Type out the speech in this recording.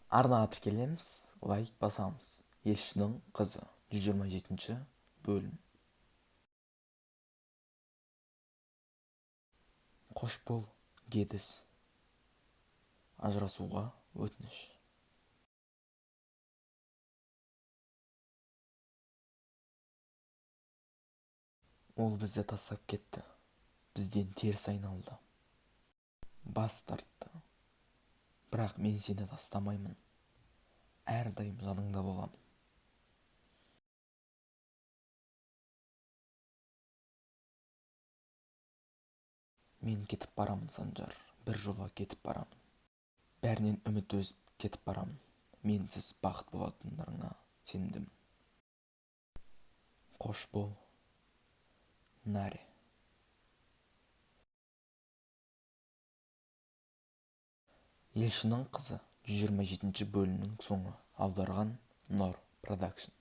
Арнаға тіркелеміз, лайк басамыз. Елшінің қызы 127 бөлім. Қош бол, Гедіс. Ажырасуға өтініш. Ол бізді тастап кетті. Бізден теріс айналды. Бас тартты. Бірақ мен сені тастамаймын. Әрдайым жаныңда боламын. Мен кетіп барамын, Санжар. Бір жола кетіп барамын. Бәрінен үміт өзіп кетіп барамын. Менсіз бақыт болатындарыңа сендім. Қош бол, Наре. Елшінің қызы 127 бөлімнің соңы. Аударған Нор Продакшн.